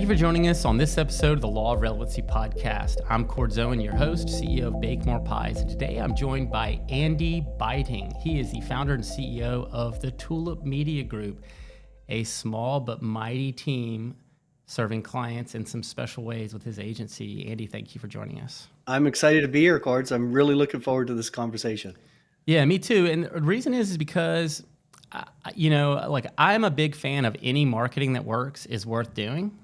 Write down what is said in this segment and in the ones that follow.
you for joining us on this episode of the Law of Relevancy podcast. I'm Cordes Owen, your host, CEO of Bake More Pies, and today I'm joined by Andy Buyting. He is the founder and CEO of the Tulip Media Group, a small but mighty team serving clients in some special ways with his agency. Andy, thank you for joining us. I'm excited to be here, Cordes. I'm really looking forward to this conversation. Yeah, me too. And the reason is because, I'm a big fan of any marketing that works is worth doing,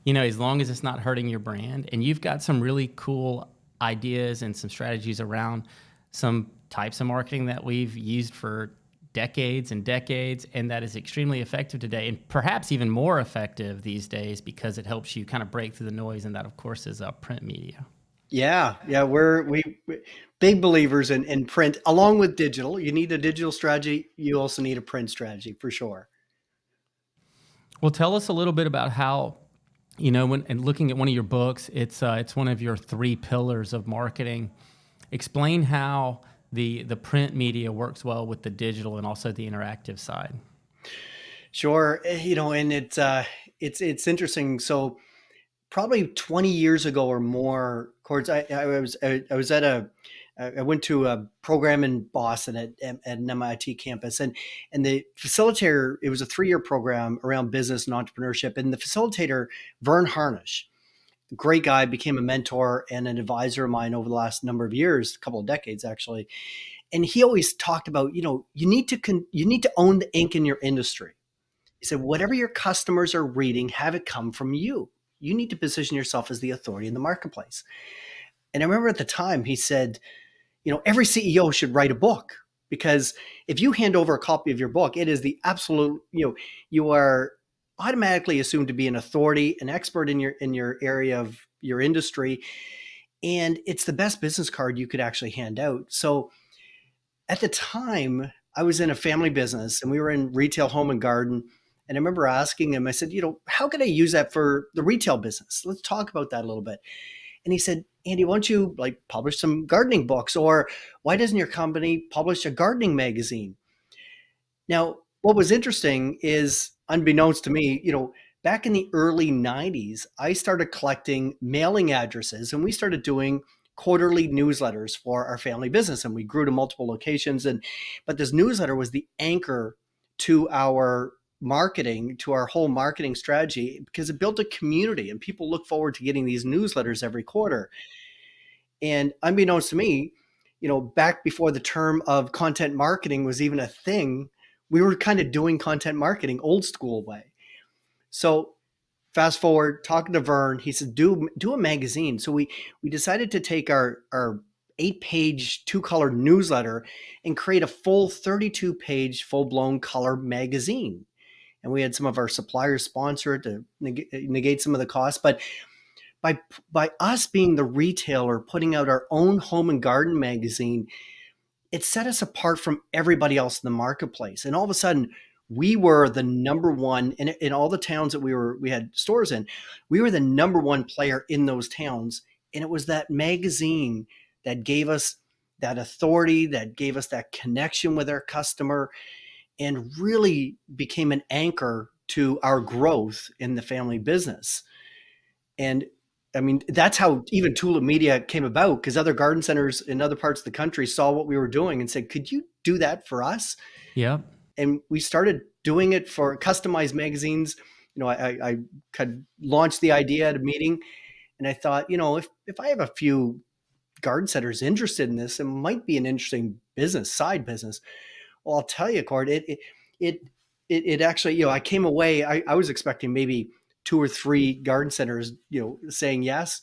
as long as it's not hurting your brand. And you've got some really cool ideas and some strategies around some types of marketing that we've used for decades and decades, and that is extremely effective today, and perhaps even more effective these days because it helps you kind of break through the noise, and that, of course, is print media. Yeah, we're big believers in print, along with digital. You need a digital strategy. You also need a print strategy for sure. Well, tell us a little bit about how, when and looking at one of your books, it's one of your 3 pillars of marketing. Explain how the print media works well with the digital and also the interactive side. Sure, and it's interesting. So probably 20 years ago or more, Cordes, I went to a program in Boston at an MIT campus, and the facilitator, it was a 3-year program around business and entrepreneurship, and the facilitator, Vern Harnish, great guy, became a mentor and an advisor of mine over the last number of years, a couple of decades actually. And he always talked about, you need to own the ink in your industry. He said, whatever your customers are reading, have it come from you. You need to position yourself as the authority in the marketplace. And I remember at the time he said, every CEO should write a book, because if you hand over a copy of your book, it is the absolute, you are automatically assumed to be an authority, an expert in your area of your industry. And it's the best business card you could actually hand out. So at the time, I was in a family business and we were in retail, home and garden. And I remember asking him, I said, how could I use that for the retail business? Let's talk about that a little bit. And he said, Andy, why don't you publish some gardening books? Or why doesn't your company publish a gardening magazine? Now, what was interesting is, unbeknownst to me, back in the early 90s, I started collecting mailing addresses and we started doing quarterly newsletters for our family business, and we grew to multiple locations. But this newsletter was the anchor to our marketing, to our whole marketing strategy, because it built a community and people look forward to getting these newsletters every quarter. And unbeknownst to me, back before the term of content marketing was even a thing, we were kind of doing content marketing old school way. So fast forward, talking to Vern, he said, do a magazine. So we decided to take our 8-page 2-color newsletter and create a full 32-page full-blown color magazine. And we had some of our suppliers sponsor it to negate some of the costs. But by us being the retailer, putting out our own home and garden magazine, it set us apart from everybody else in the marketplace. And all of a sudden, we were the number one in all the towns that we had stores in. We were the number one player in those towns. And it was that magazine that gave us that authority, that gave us that connection with our customer, and really became an anchor to our growth in the family business. And I mean, that's how even Tulip Media came about, because other garden centers in other parts of the country saw what we were doing and said, could you do that for us? Yeah. And we started doing it for customized magazines. I kind of launched the idea at a meeting, and I thought, if I have a few garden centers interested in this, it might be an interesting side business. Well, I'll tell you, Cord, it actually, I came away, I was expecting maybe 2 or 3 garden centers, saying yes.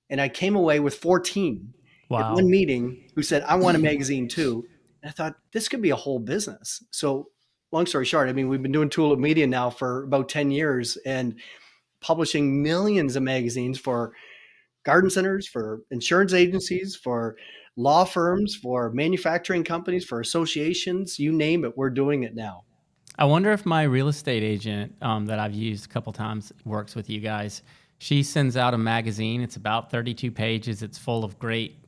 And I came away with 14 at one meeting who said, I want a magazine too. And I thought, this could be a whole business. So long story short, I mean, we've been doing Tulip Media now for about 10 years and publishing millions of magazines for garden centers, for insurance agencies, for law firms, for manufacturing companies, for associations, you name it, we're doing it now. I wonder if my real estate agent that I've used a couple times works with you guys. She sends out a magazine. It's about 32 pages. It's full of great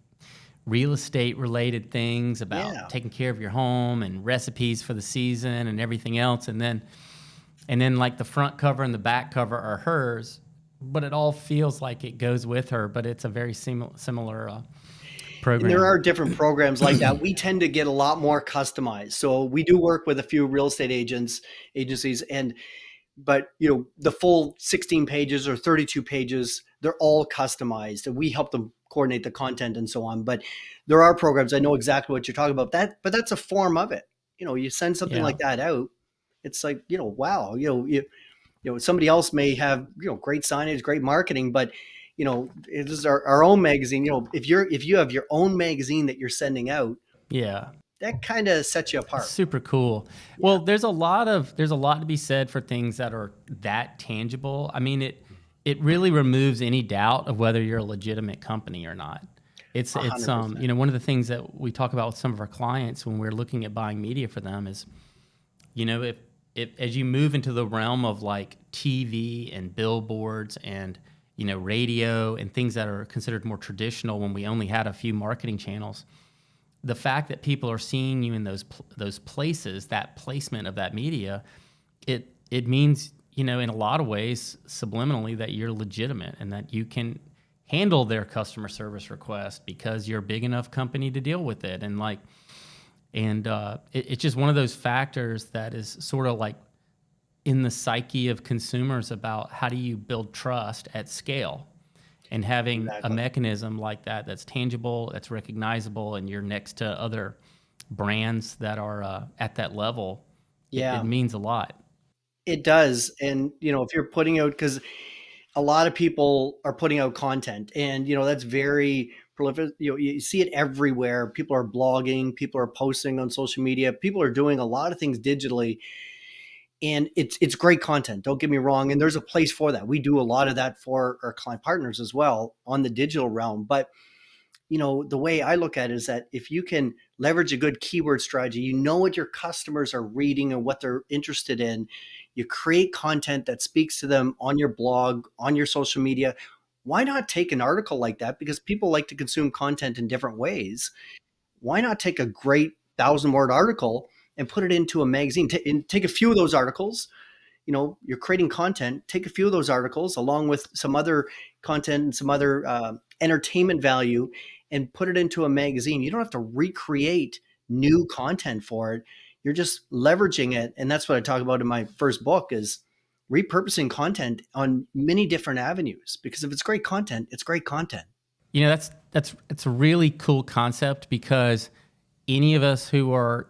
real estate related things about taking care of your home and recipes for the season and everything else. And then like the front cover and the back cover are hers. but it all feels like it goes with her. But it's a very similar And there program. are different programs like that. We tend to get a lot more customized. So we do work with a few real estate agencies, and but the full 16 pages or 32 pages, they're all customized, and we help them coordinate the content and so on. But there are programs, I know exactly what you're talking about, but that's a form of it. You send something Yeah. like that out, it's like, wow, somebody else may have great signage, great marketing, but it is our own magazine. If you have your own magazine that you're sending out, Yeah. that kind of sets you It's apart. super cool. Yeah. Well, there's a lot to be said for things that are that tangible. I mean, it really removes any doubt of whether you're a legitimate company or not. It's a it's hundred um percent. you know one of the things that we talk about with some of our clients when we're looking at buying media for them is, if as you move into the realm of like TV and billboards and radio and things that are considered more traditional when we only had a few marketing channels, the fact that people are seeing you in those places, that placement of that media, it means, in a lot of ways subliminally, that you're legitimate and that you can handle their customer service request because you're a big enough company to deal with it. It's just one of those factors that is sort of like in the psyche of consumers about how do you build trust at scale, and having a Exactly. mechanism like that that's tangible, that's recognizable, and you're next to other brands that are at that level, it Yeah, means a lot. it does. And if you're putting out, because a lot of people are putting out content, and that's very prolific. You see it everywhere. People are blogging, people are posting on social media, people are doing a lot of things digitally, and it's great content, don't get me wrong, and there's a place for that. We do a lot of that for our client partners as well on the digital realm. But the way I look at it is that if you can leverage a good keyword strategy, what your customers are reading and what they're interested in, you create content that speaks to them on your blog, on your social media. Why not take an article like that? Because people like to consume content in different ways. Why not take a great 1,000-word article and put it into a magazine? And take a few of those articles. You're creating content, take a few of those articles along with some other content and some other entertainment value, and put it into a magazine. You don't have to recreate new content for it. You're just leveraging it. And that's what I talk about in my first book, is repurposing content on many different avenues, because if it's great content, it's great content. That's it's a really cool concept, because any of us who are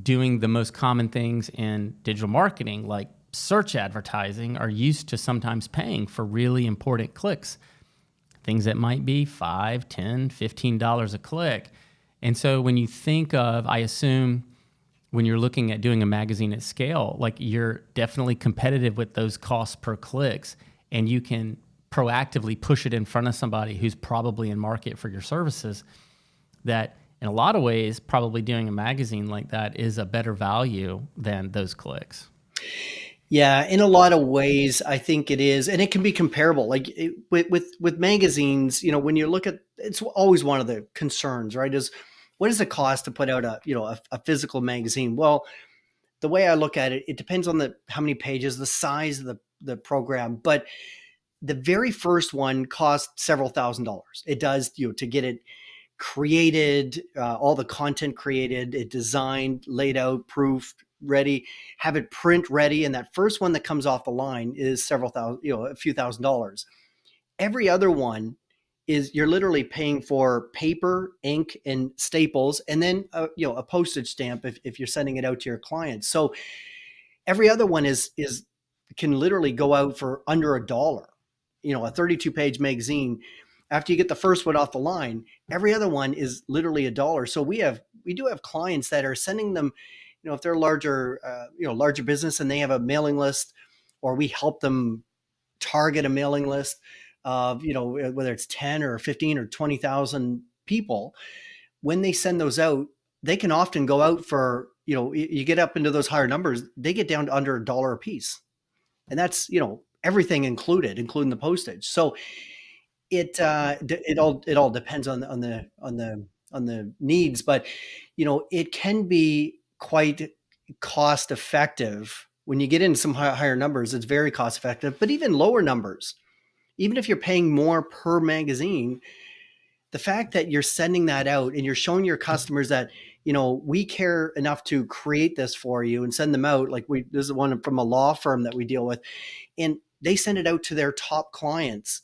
doing the most common things in digital marketing, like search advertising, are used to sometimes paying for really important clicks, things that might be 5, 10, $15 a click. And so when you think of, I assume, when you're looking at doing a magazine at scale, like, you're definitely competitive with those costs per clicks, and you can proactively push it in front of somebody who's probably in market for your services. That in a lot of ways, probably doing a magazine like that is a better value than those clicks. Yeah, in a lot of ways, I think it is, and it can be comparable. Like with magazines, when you look at, it's always one of the concerns, right? Is what does it cost to put out a physical magazine? Well, the way I look at it, it depends on the how many pages, the size of the program, but the very first one costs several $1,000s. It does, to get it created, all the content created, it designed, laid out, proofed, ready, have it print ready. And that first one that comes off the line is several thousand, a few $1,000s. Every other one is, you're literally paying for paper, ink, and staples, and then a postage stamp if you're sending it out to your clients. So every other one is can literally go out for under $1. A 32-page magazine, after you get the first one off the line, every other one is literally $1. So we do have clients that are sending them, if they're larger, larger business, and they have a mailing list, or we help them target a mailing list of, whether it's 10 or 15 or 20,000 people. When they send those out, they can often go out for, you get up into those higher numbers, they get down to under $1 a piece. And that's, everything included, including the postage. So it all depends on the needs, but it can be quite cost effective when you get into some higher numbers. It's very cost effective, but even lower numbers, even if you're paying more per magazine, the fact that you're sending that out and you're showing your customers that, we care enough to create this for you and send them out. Like this is one from a law firm that we deal with, and they send it out to their top clients.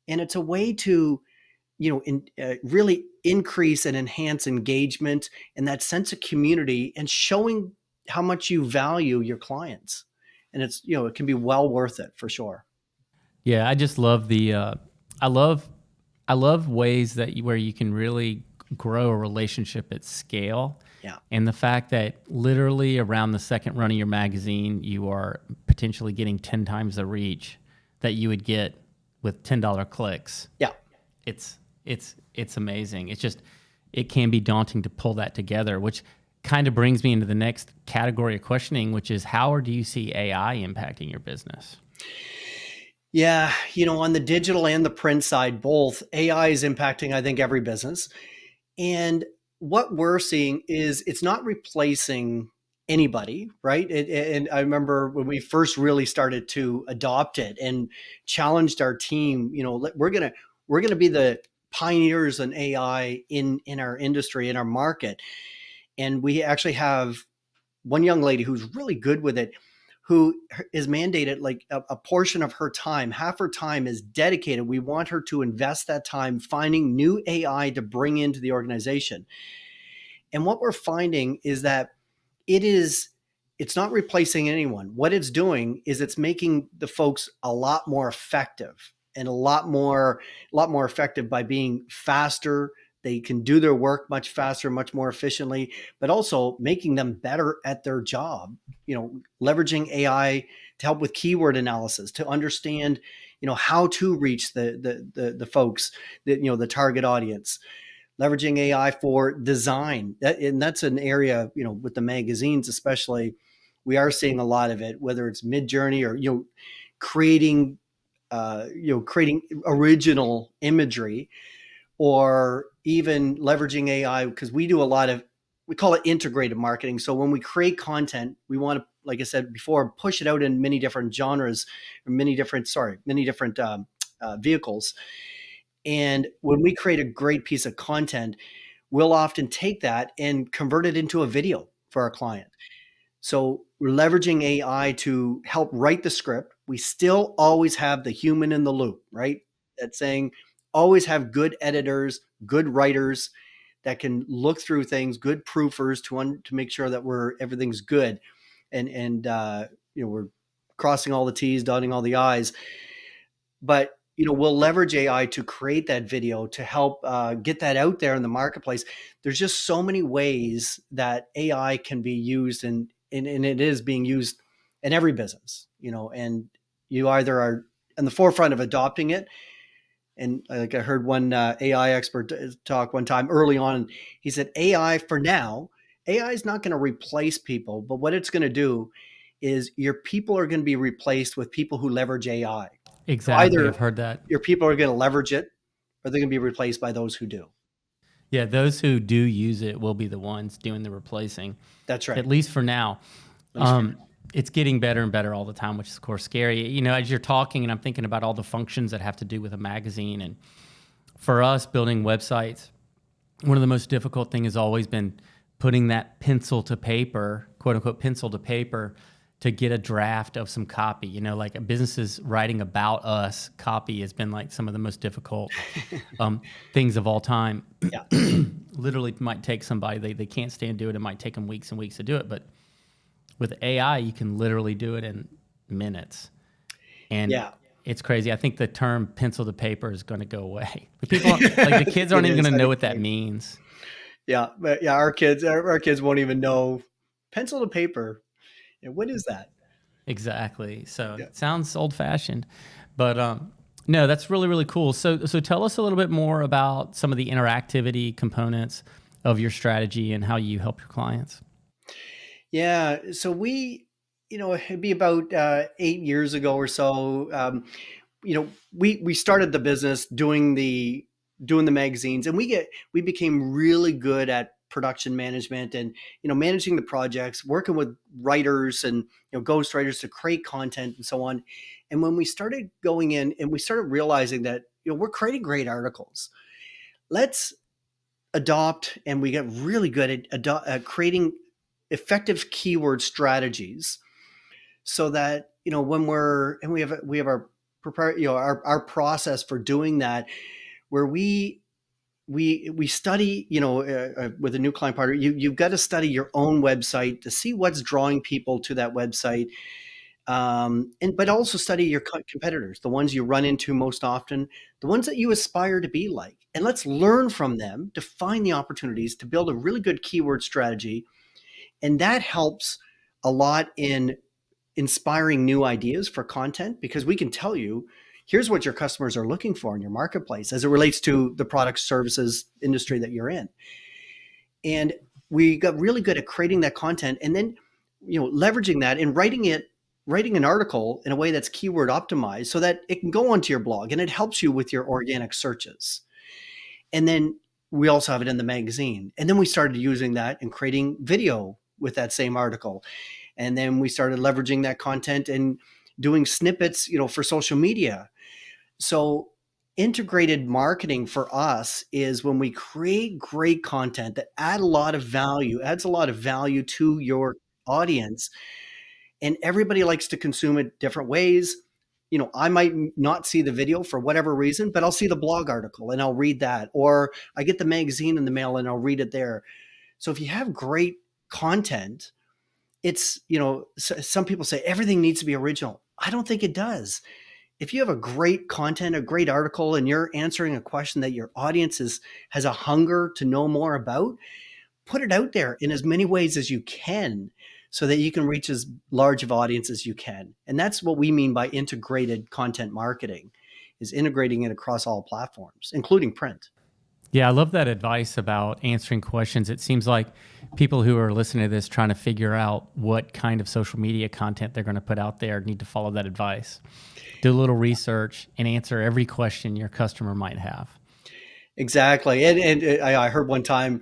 And it's a way to, really increase and enhance engagement and that sense of community, and showing how much you value your clients. And it's, it can be well worth it for sure. Yeah, I just love I love I love ways where you can really grow a relationship at scale. Yeah. And the fact that literally around the second run of your magazine, you are potentially getting 10 times the reach that you would get with $10 clicks. Yeah. It's amazing. It can be daunting to pull that together, which kind of brings me into the next category of questioning, which is how do you see AI impacting your business? Yeah, on the digital and the print side, both, AI is impacting, I think, every business. And what we're seeing is it's not replacing anybody, right? And I remember when we first really started to adopt it and challenged our team, we're gonna be the pioneers in AI in our industry, in our market. And we actually have one young lady who's really good with it, who is mandated, like a portion of her time, half her time is dedicated. We want her to invest that time finding new AI to bring into the organization. And what we're finding is that it's not replacing anyone. What it's doing is it's making the folks a lot more effective, and a lot more effective by being faster. They can do their work much faster, much more efficiently, but also making them better at their job. Leveraging AI to help with keyword analysis, to understand, how to reach the folks, the target audience. Leveraging AI for design, and that's an area, with the magazines especially, we are seeing a lot of it, whether it's Mid-Journey or creating creating original imagery, or even leveraging AI, because we call it integrated marketing. So when we create content, we want to, like I said before, push it out in many different genres, or many different vehicles. And when we create a great piece of content, we'll often take that and convert it into a video for our client. So we're leveraging AI to help write the script. We still always have the human in the loop, right? That's saying always have good editors, good writers that can look through things, good proofers to make sure that everything's good, and we're crossing all the T's, dotting all the I's. But we'll leverage AI to create that video to help get that out there in the marketplace. There's just so many ways that AI can be used, and it is being used in every business. And you either are in the forefront of adopting it, and like I heard one AI expert talk one time early on. He said, AI for now, AI is not going to replace people, but what it's going to do is your people are going to be replaced with people who leverage AI. So Exactly. either I've heard that. your people are going to leverage it, or they're going to be replaced by those who do. Yeah, those who do use it will be the ones doing the replacing, That's right. at least for now. At least for now. It's getting better and better all the time, which is, of course, scary. As you're talking, and I'm thinking about all the functions that have to do with a magazine. And for us building websites, one of the most difficult things has always been putting that pencil to paper, quote unquote, pencil to paper, to get a draft of some copy. Like a business's writing about us copy has been like some of the most difficult things of all time. Yeah. Literally might take somebody, they can't stand do it. It might take them weeks and weeks to do it. But with AI, you can literally do it in minutes. And Yeah. it's crazy. I think the term pencil to paper is going to go away. The people, like the kids aren't even going to know what that means. Yeah. But yeah, our kids won't even know pencil to paper. What is that? Exactly. So Yeah. it sounds old fashioned, but no, that's really, really cool. So tell us a little bit more about some of the interactivity components of your strategy and how you help your clients. Yeah. So it'd be about 8 years ago or so. We started the business doing the magazines, and we became really good at production management and, managing the projects, working with writers and, ghost writers to create content and so on. And when we started going in and we started realizing that, we're creating great articles, let's adopt, and we get really good at creating effective keyword strategies so that, when we have our our process for doing that, where we study, with a new client partner, you've got to study your own website to see what's drawing people to that website. But also study your competitors, the ones you run into most often, the ones that you aspire to be like. And let's learn from them to find the opportunities to build a really good keyword strategy. And that helps a lot in inspiring new ideas for content, because we can tell you, here's what your customers are looking for in your marketplace as it relates to the product services industry that you're in. And we got really good at creating that content and then, leveraging that and writing an article in a way that's keyword optimized so that it can go onto your blog and it helps you with your organic searches. And then we also have it in the magazine. And then we started using that and creating video with that same article. And then we started leveraging that content and doing snippets, for social media. So integrated marketing for us is when we create great content that adds a lot of value to your audience. And everybody likes to consume it different ways. I might not see the video for whatever reason, but I'll see the blog article and I'll read that. Or I get the magazine in the mail and I'll read it there. So if you have great content, it's, some people say everything needs to be original. I don't think it does. If you have a great content, a great article, and you're answering a question that your audience has a hunger to know more about, put it out there in as many ways as you can so that you can reach as large of audience as you can. And that's what we mean by integrated content marketing, is integrating it across all platforms, including print. Yeah, I love that advice about answering questions. It seems like people who are listening to this trying to figure out what kind of social media content they're going to put out there need to follow that advice. Do a little research and answer every question your customer might have. Exactly. And I heard one time,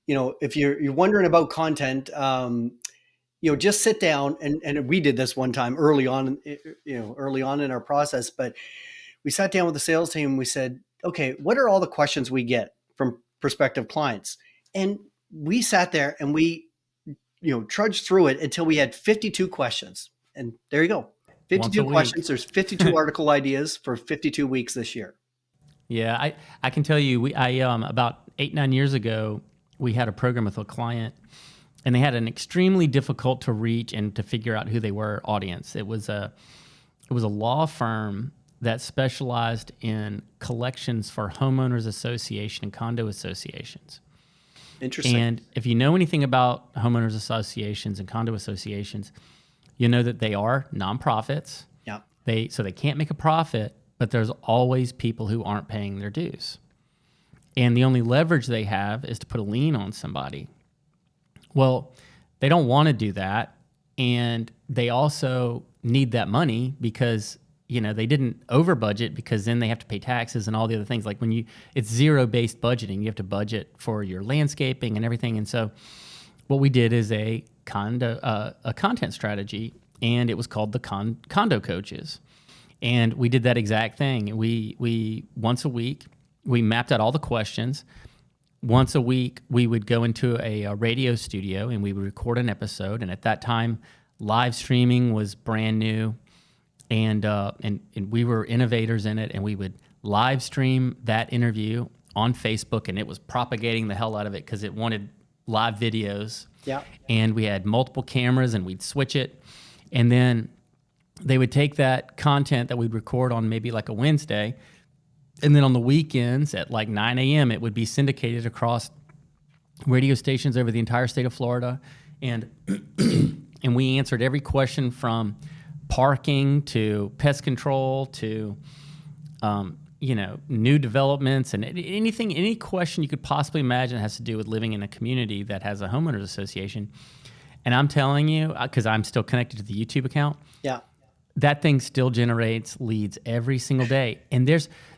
if you're wondering about content, just sit down and we did this one time early on in our process, but we sat down with the sales team and we said, okay, what are all the questions we get from prospective clients? And we sat there and we, trudged through it until we had 52 questions. And there you go. 52 questions. There's 52 article ideas for 52 weeks this year. Yeah, I can tell you, about 8-9 years ago, we had a program with a client, and they had an extremely difficult to reach and to figure out who they were audience. It was a law firm that specialized in collections for homeowners association and condo associations. Interesting. And if you know anything about homeowners associations and condo associations, you know that they are nonprofits. Yeah. So they can't make a profit, but there's always people who aren't paying their dues. And the only leverage they have is to put a lien on somebody. Well, they don't want to do that. And they also need that money because, they didn't over budget, because then they have to pay taxes and all the other things. Like it's zero-based budgeting. You have to budget for your landscaping and everything. And so what we did is a content strategy, and it was called the Condo Coaches. And we did that exact thing. We once a week, we mapped out all the questions. Once a week, we would go into a radio studio and we would record an episode. And at that time, live streaming was brand new, and we were innovators in it. And we would live stream that interview on Facebook, and it was propagating the hell out of it because it wanted live videos. Yeah. And we had multiple cameras, and we'd switch it, and then they would take that content that we'd record on maybe like a Wednesday, and then on the weekends at like 9 a.m., it would be syndicated across radio stations over the entire state of Florida. And and we answered every question from parking to pest control to, new developments, and any question you could possibly imagine has to do with living in a community that has a homeowners association. And I'm telling you, because I'm still connected to the YouTube account. Yeah. That thing still generates leads every single day. And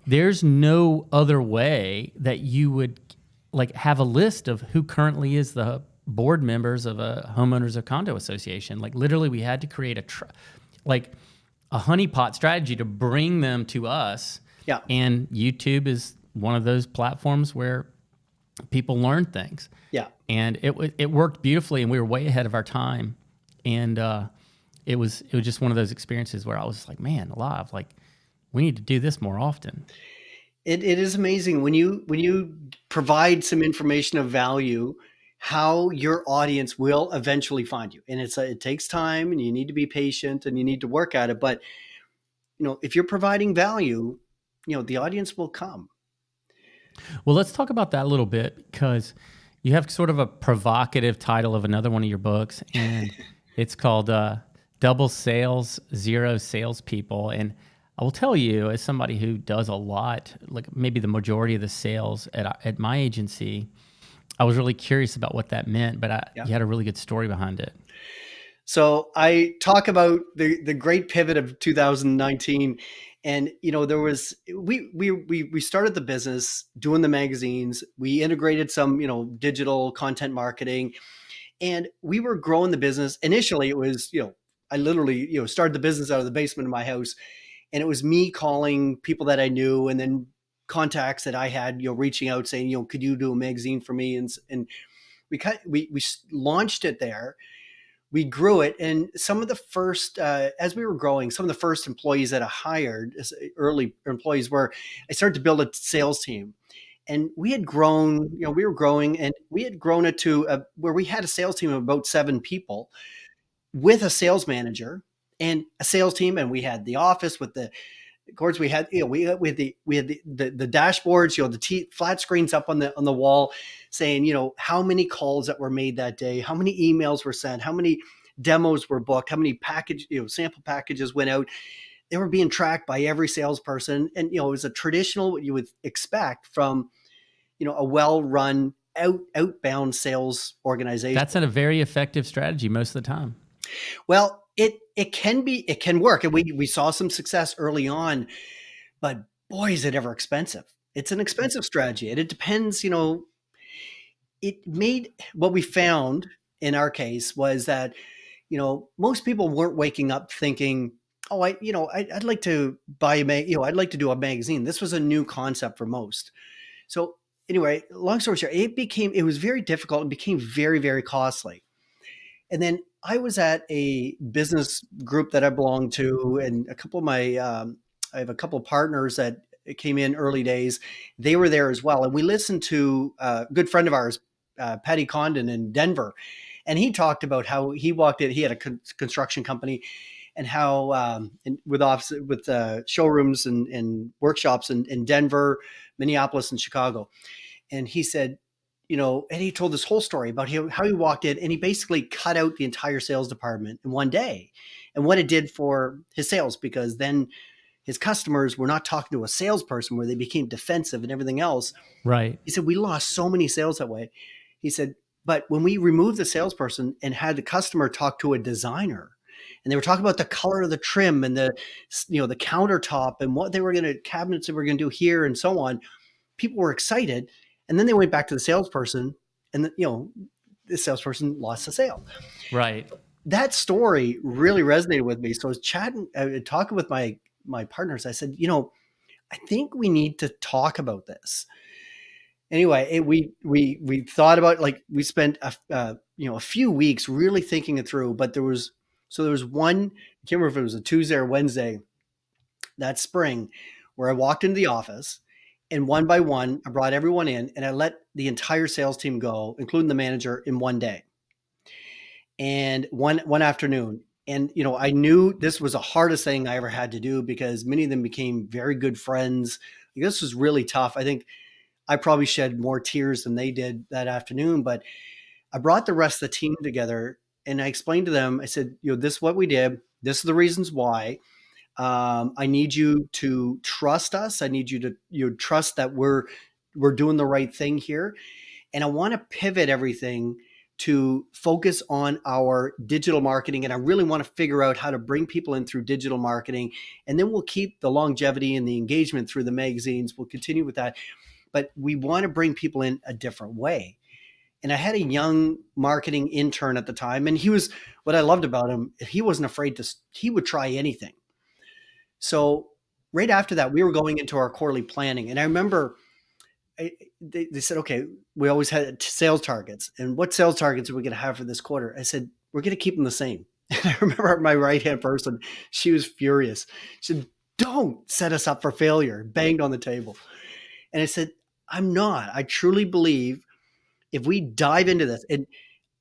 there's no other way that you would like have a list of who currently is the board members of a homeowners or condo association. Like literally, we had to create like a honeypot strategy to bring them to us. Yeah. And YouTube is one of those platforms where people learn things. Yeah. And it worked beautifully, and we were way ahead of our time. And it was just one of those experiences where I was like, man, alive, like we need to do this more often. It is amazing when you provide some information of value, how your audience will eventually find you. And it takes time, and you need to be patient, and you need to work at it. But if you're providing value, the audience will come. Well, let's talk about that a little bit, because you have sort of a provocative title of another one of your books, and it's called Double Sales, Zero Salespeople. And I will tell you, as somebody who does a lot, like maybe the majority of the sales at my agency, I was really curious about what that meant, but you had a really good story behind it. So I talk about the great pivot of 2019, and there was we started the business doing the magazines. We integrated some digital content marketing, and we were growing the business. Initially, it was I literally started the business out of the basement of my house, and it was me calling people that I knew, and then contacts that I had reaching out saying could you do a magazine for me, and we launched it there. We grew it, and some of the first, as we were growing, some of the first employees that I hired, early employees, were I started to build a sales team, and we had grown. We were growing, and we had grown it to where we had a sales team of about 7 people, with a sales manager and a sales team, and we had the office with the Cordes. We had we had the dashboards, the flat screens up on the wall, saying how many calls that were made that day, how many emails were sent, how many demos were booked, how many sample packages went out. They were being tracked by every salesperson, and it was a traditional, what you would expect from a well-run outbound sales organization. That's a very effective strategy most of the time. Well, it can work, and we saw some success early on, but boy, is it ever expensive. It's an expensive strategy, and it depends. What we found in our case was that most people weren't waking up thinking, oh, I'd like to buy I'd like to do a magazine. This was a new concept for most. So anyway, long story short, it was very difficult and became very, very costly. And then I was at a business group that I belonged to, and a couple of my, I have a couple of partners that came in early days. They were there as well. And we listened to a good friend of ours, Patty Condon in Denver. And he talked about how he walked in, he had a construction company, and how with showrooms and workshops in Denver, Minneapolis, and Chicago. And he said, and he told this whole story about how he walked in, and he basically cut out the entire sales department in one day, and what it did for his sales, because then his customers were not talking to a salesperson, where they became defensive and everything else. Right. He said, we lost so many sales that way. He said, but when we removed the salesperson and had the customer talk to a designer, and they were talking about the color of the trim and the countertop and what cabinets they were going to do here and so on, people were excited. And then they went back to the salesperson, and the salesperson lost the sale. Right. That story really resonated with me. So I was talking with my partners. I said, I think we need to talk about this. Anyway, we thought about, we spent a few weeks really thinking it through. But there was one, I can't remember if it was a Tuesday or Wednesday that spring, where I walked into the office. And one by one, I brought everyone in, and I let the entire sales team go, including the manager, in one day. And one afternoon. And, I knew this was the hardest thing I ever had to do, because many of them became very good friends. This was really tough. I think I probably shed more tears than they did that afternoon. But I brought the rest of the team together, and I explained to them, I said, this is what we did. This is the reasons why. I need you to trust us. I need you to trust that we're doing the right thing here. And I want to pivot everything to focus on our digital marketing. And I really want to figure out how to bring people in through digital marketing. And then we'll keep the longevity and the engagement through the magazines. We'll continue with that. but we want to bring people in a different way. And I had a young marketing intern at the time, and what I loved about him, he wasn't afraid he would try anything. So right after that, we were going into our quarterly planning. And I remember they said, okay, we always had sales targets. And what sales targets are we going to have for this quarter? I said, we're going to keep them the same. And I remember my right-hand person, she was furious. She said, don't set us up for failure, banged on the table. And I said, I'm not. I truly believe if we dive into this, and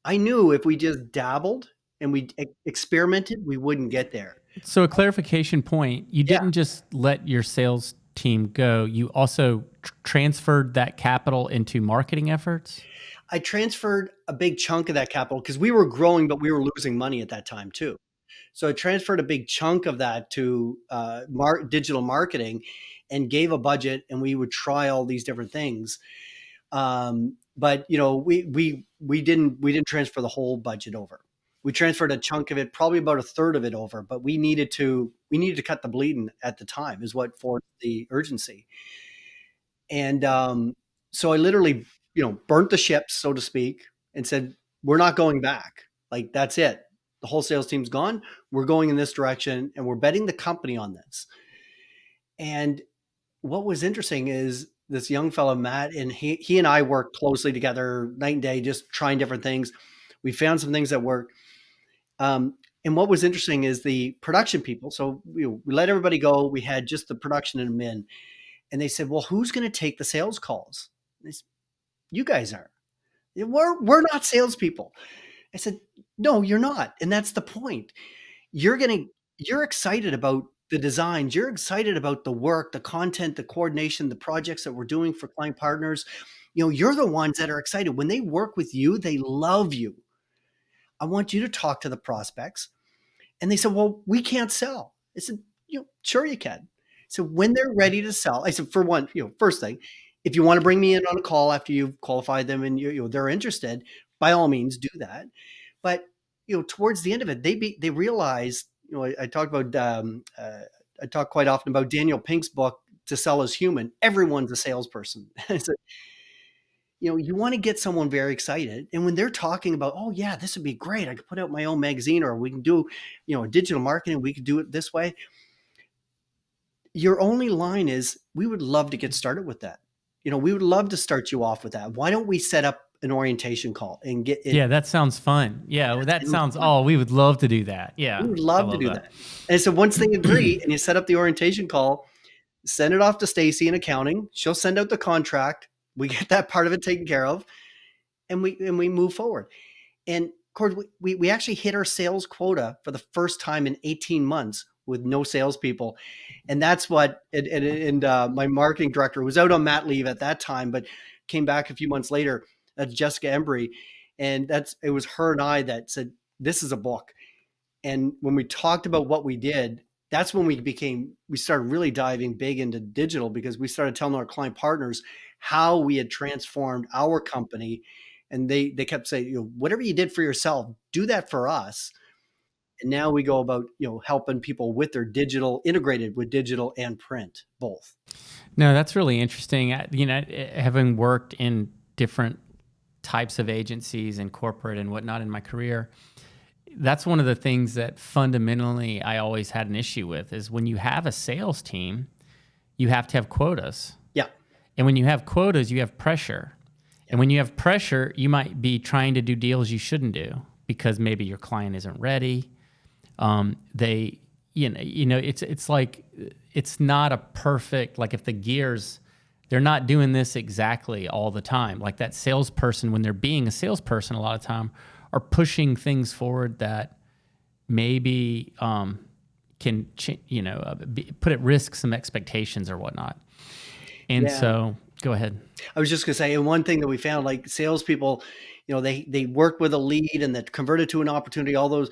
I knew if we just dabbled and we experimented, we wouldn't get there. So a clarification point, you Yeah. didn't just let your sales team go, you also transferred that capital into marketing efforts? I transferred a big chunk of that capital because we were growing, but we were losing money at that time too. So I transferred a big chunk of that to digital marketing and gave a budget, and we would try all these different things. But we didn't transfer the whole budget over. We transferred a chunk of it, probably about a third of it over, but we needed to cut the bleeding at the time, is what forced the urgency. And so I literally, burnt the ships, so to speak, and said, we're not going back. Like, that's it. The whole sales team's gone. We're going in this direction, and we're betting the company on this. And what was interesting is this young fellow, Matt, and he and I worked closely together night and day, just trying different things. We found some things that worked. And what was interesting is the production people. So we let everybody go. We had just the production and men. And they said, well, who's going to take the sales calls? Said, you guys are. We're not salespeople. I said, no, you're not. And that's the point. You're excited about the designs. You're excited about the work, the content, the coordination, the projects that we're doing for client partners. You're the ones that are excited. When they work with you, they love you. I want you to talk to the prospects. And they said, well, we can't sell. I said, sure you can. So when they're ready to sell, I said, for one, first thing, if you want to bring me in on a call after you've qualified them and they're interested, by all means do that. But towards the end of it, they realized, I talked about I talk quite often about Daniel Pink's book, To Sell Is Human. Everyone's a salesperson. So, you want to get someone very excited. And when they're talking about, oh yeah, this would be great. I could put out my own magazine, or we can do, digital marketing. We could do it this way. Your only line is, we would love to get started with that. We would love to start you off with that. Why don't we set up an orientation call and get it? Yeah, that sounds fun. Yeah, well, that sounds, we would love to do that. Yeah. We would love to do that. And so once they agree and you set up the orientation call, send it off to Stacy in accounting. She'll send out the contract. We get that part of it taken care of, and we move forward. And Cord, we actually hit our sales quota for the first time in 18 months with no salespeople. And that's what, my marketing director was out on mat leave at that time, but came back a few months later. That's Jessica Embry. And it was her and I that said, this is a book. And when we talked about what we did, that's when we started really diving big into digital, because we started telling our client partners how we had transformed our company. And they kept saying, whatever you did for yourself, do that for us. And now we go about, helping people with their digital, integrated with digital and print, both. No, that's really interesting. Having worked in different types of agencies and corporate and whatnot in my career, that's one of the things that fundamentally I always had an issue with, is when you have a sales team, you have to have quotas. Yeah. And when you have quotas, you have pressure. Yeah. And when you have pressure, you might be trying to do deals you shouldn't do because maybe your client isn't ready. It's like, it's not a perfect, like if the gears, they're not doing this exactly all the time. Like that salesperson, when they're being a salesperson, a lot of time are pushing things forward that maybe can put at risk some expectations or whatnot. And so, go ahead. I was just gonna say, and one thing that we found, like salespeople, they work with a lead and that converted to an opportunity. All those,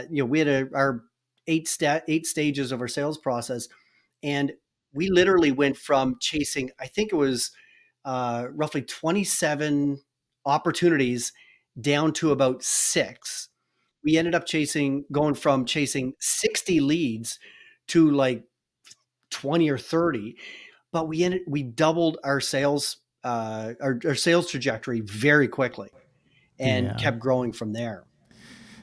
we had our eight stages of our sales process, and we literally went from chasing, I think it was roughly 27 opportunities down to about 6. We ended up going from chasing 60 leads to like 20 or 30. but we doubled our sales trajectory very quickly and Yeah. kept growing from there.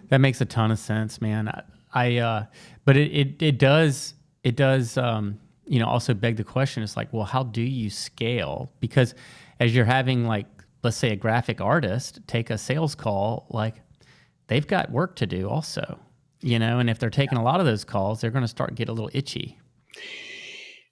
That makes a ton of sense, man. But it does, also beg the question. It's like, well, how do you scale? Because as you're having, like, let's say a graphic artist take a sales call, like, they've got work to do also, and if they're taking a lot of those calls, they're going to start get a little itchy.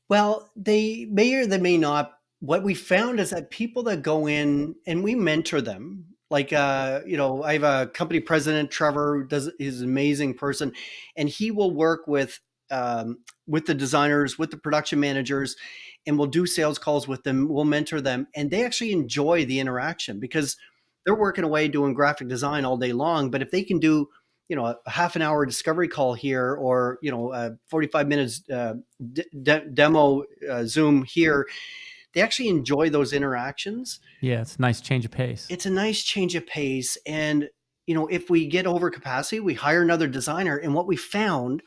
Well, they may or they may not. What we found is that people that go in and we mentor them, like I have a company president, Trevor, who does is an amazing person, and he will work with the designers, with the production managers, and we'll do sales calls with them. We'll mentor them, and they actually enjoy the interaction because they're working away doing graphic design all day long. But if they can do a half an hour discovery call here, or 45 minutes demo Zoom here, they actually enjoy those interactions. Yeah, it's a nice change of pace. It's a nice change of pace. And, if we get over capacity, we hire another designer. And what we found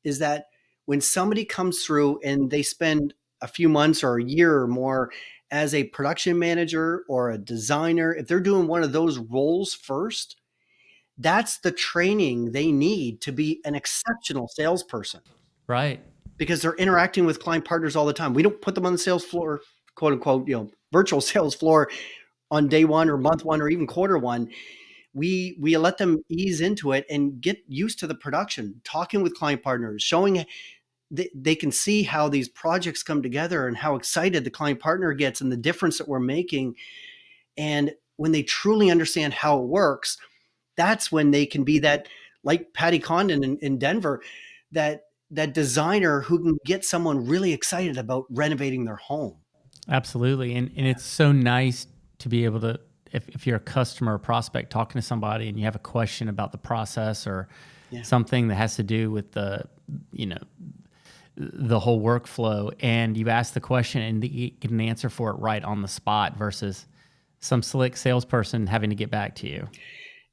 is that when somebody comes through and they spend a few months or a year or more as a production manager or a designer, if they're doing one of those roles first, that's the training they need to be an exceptional salesperson, Right. because they're interacting with client partners all the time. We don't put them on the sales floor, quote unquote, virtual sales floor on day one or month one or even quarter one. We let them ease into it and get used to the production, talking with client partners, showing they can see how these projects come together and how excited the client partner gets and the difference that we're making. And when they truly understand how it works, that's when they can be that, like Patty Condon in Denver, that designer who can get someone really excited about renovating their home. Absolutely. And it's so nice to be able to, if you're a customer or prospect talking to somebody and you have a question about the process or Yeah. something that has to do with the whole workflow, and you ask the question and you get an answer for it right on the spot versus some slick salesperson having to get back to you.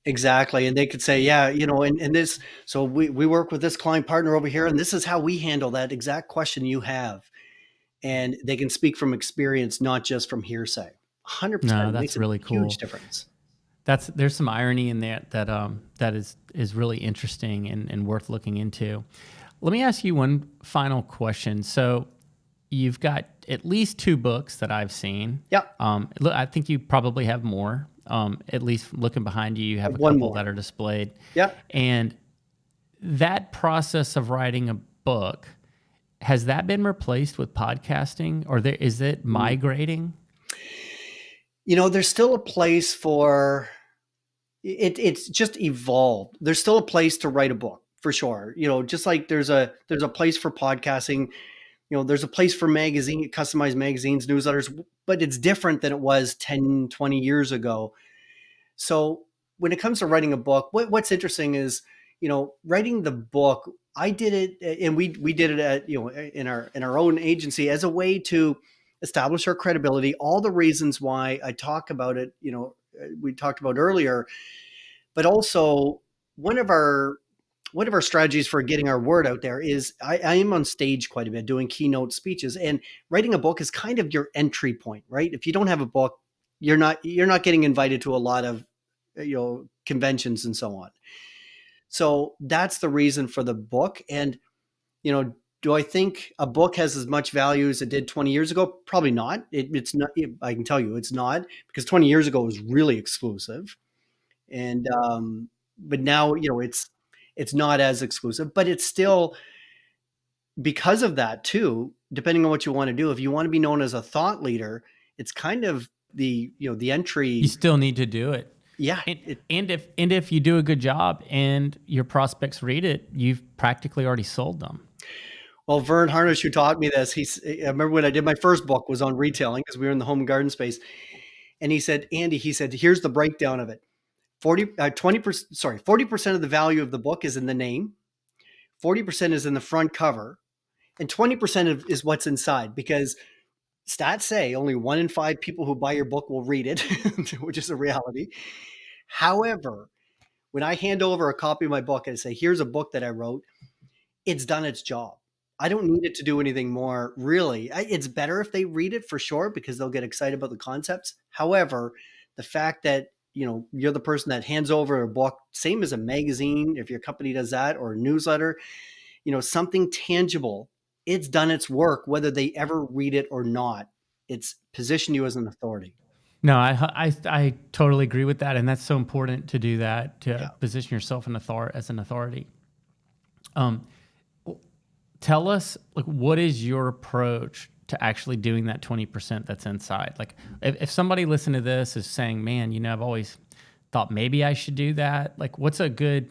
Exactly. And they could say, yeah, and this, so we work with this client partner over here, and this is how we handle that exact question you have. And they can speak from experience, not just from hearsay. 100%. No, It that's makes a really huge cool. difference. There's some irony in that is really interesting and worth looking into. Let me ask you one final question. So you've got at least 2 books that I've seen. Yeah. Look, I think you probably have more. At least looking behind you, you have a One couple more. that are displayed. Yeah. And that process of writing a book, has that been replaced with podcasting, or is it migrating? There's still a place for it. It's just evolved. There's still a place to write a book for sure. Just like there's a place for podcasting. There's a place for customized magazines, newsletters, but it's different than it was 10, 20 years ago. So when it comes to writing a book, what's interesting is, writing the book, I did it, and we did it at, in our own agency as a way to establish our credibility, all the reasons why I talk about it, we talked about earlier, but also one of our strategies for getting our word out there is I am on stage quite a bit doing keynote speeches, and writing a book is kind of your entry point, right? If you don't have a book, you're not getting invited to a lot of conventions and so on. So that's the reason for the book. And do I think a book has as much value as it did 20 years ago? Probably not. It's not. I can tell you it's not, because 20 years ago it was really exclusive, and but now it's not as exclusive, but it's still, because of that too, depending on what you want to do. If you want to be known as a thought leader, it's kind of the You entry. still need to do it. Yeah. And if you do a good job and your prospects read it, you've practically already sold them. Well, Vern Harnish, who taught me this, I remember when I did my first book was on retailing, because we were in the home and garden space. And he said, Andy, here's the breakdown of it. 40% of the value of the book is in the name. 40% is in the front cover, and 20% is what's inside, because stats say only 1 in 5 people who buy your book will read it, which is a reality. However, when I hand over a copy of my book and say, here's a book that I wrote, it's done its job. I don't need it to do anything more, really. It's better if they read it for sure because they'll get excited about the concepts. However, the fact that you're the person that hands over a book, same as a magazine, if your company does that, or a newsletter, something tangible, it's done its work, whether they ever read it or not. It's positioned you as an authority. No, I totally agree with that, and that's so important to do that, to Yeah. position yourself as an authority. Tell us, like, what is your approach to actually doing that 20% that's inside? Like, if somebody listening to this is saying, "Man, I've always thought maybe I should do that," like, what's a good,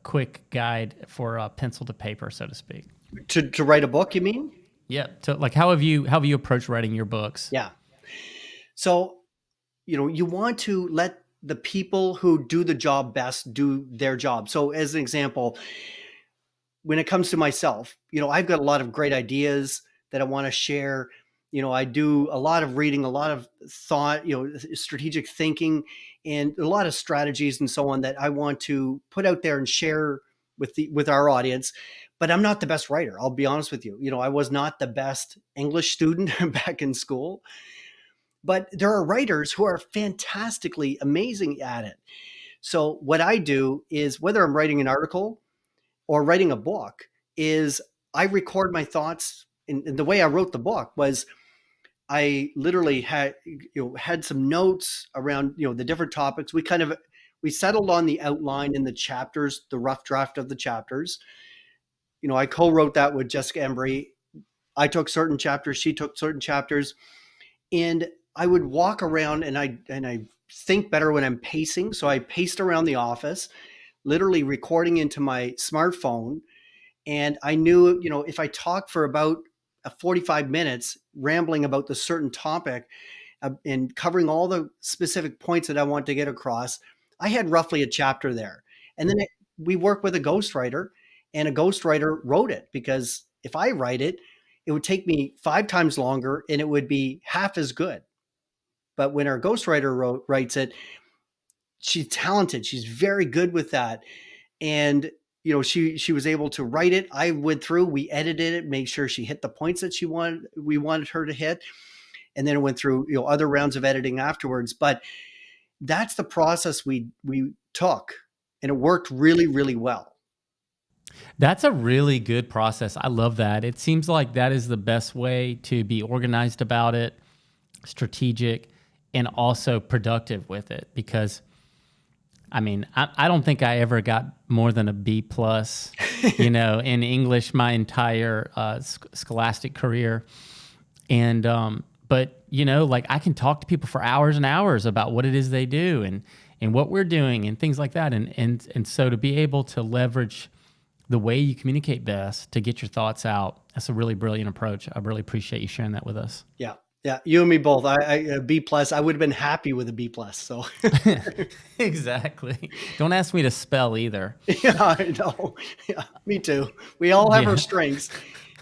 quick guide for pencil to paper, so to speak? To write a book, you mean? Yeah. So, like, how have you approached writing your books? Yeah. So, you want to let the people who do the job best do their job. So, as an example, when it comes to myself, I've got a lot of great ideas that I want to share. I do a lot of reading, a lot of thought, strategic thinking, and a lot of strategies and so on that I want to put out there and share with our audience. But I'm not the best writer. I'll be honest with you. I was not the best English student back in school, but there are writers who are fantastically amazing at it. So what I do is, whether I'm writing an article or writing a book, is I record my thoughts. And the way I wrote the book was, I literally had some notes around the different topics. We settled on the outline in the chapters, the rough draft of the chapters. I co-wrote that with Jessica Embry. I took certain chapters, she took certain chapters, and I would walk around and I think better when I'm pacing. So I paced around the office, literally recording into my smartphone. And I knew, if I talked for about 45 minutes, rambling about the certain topic and covering all the specific points that I want to get across, I had roughly a chapter there. And then we worked with a ghostwriter, and a ghostwriter wrote it, because if I write it, it would take me 5 times longer and it would be half as good. But when our ghostwriter writes it, she's talented. She's very good with that. And she was able to write it. I went through, we edited it, made sure she hit the points that we wanted her to hit. And then it went through, other rounds of editing afterwards. But that's the process we took, and it worked really, really well. That's a really good process. I love that. It seems like that is the best way to be organized about it, strategic, and also productive with it. Because, I mean, I don't think I ever got more than a B plus, in English my entire scholastic career. And, but, like, I can talk to people for hours and hours about what it is they do and what we're doing and things like that. And so to be able to leverage the way you communicate best to get your thoughts out, that's a really brilliant approach. I really appreciate you sharing that with us. Yeah. Yeah. You and me both. I B plus, I would have been happy with a B plus. So exactly. Don't ask me to spell either. Yeah, I know. Yeah, me too. We all have our strengths,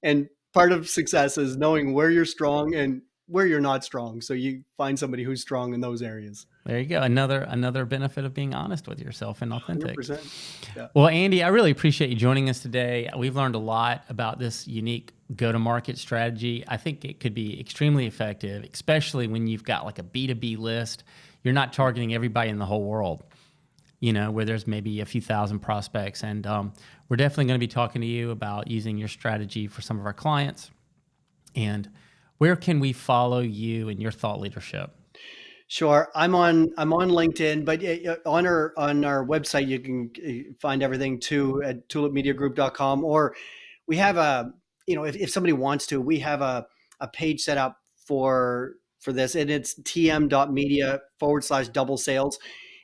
and part of success is knowing where you're strong and where you're not strong. So you find somebody who's strong in those areas. There you go. Another benefit of being honest with yourself and authentic. 100%. Yeah. Well, Andy, I really appreciate you joining us today. We've learned a lot about this unique go-to-market strategy. I think it could be extremely effective, especially when you've got like a B2B list. You're not targeting everybody in the whole world, where there's maybe a few thousand prospects. And we're definitely going to be talking to you about using your strategy for some of our clients. And where can we follow you and your thought leadership? Sure. I'm on LinkedIn, but on our website, you can find everything too at tulipmediagroup.com. Or we have if somebody wants to, we have a page set up for this, and it's tm.media/double sales.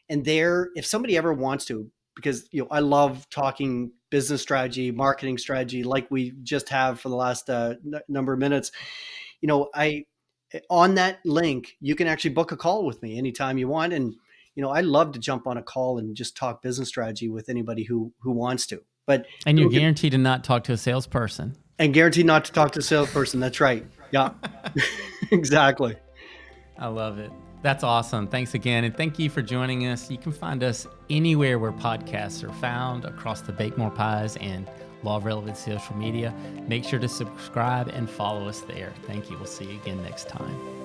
And there, if somebody ever wants to, because I love talking business strategy, marketing strategy, like we just have for the last number of minutes, on that link, you can actually book a call with me anytime you want. And, I love to jump on a call and just talk business strategy with anybody who wants to. And you're guaranteed to not talk to a salesperson. And guaranteed not to talk to a salesperson. That's right. Yeah, exactly. I love it. That's awesome. Thanks again. And thank you for joining us. You can find us anywhere where podcasts are found across the Bake More Pies and Law of Relevancy social media. Make sure to subscribe and follow us there. Thank you. We'll see you again next time.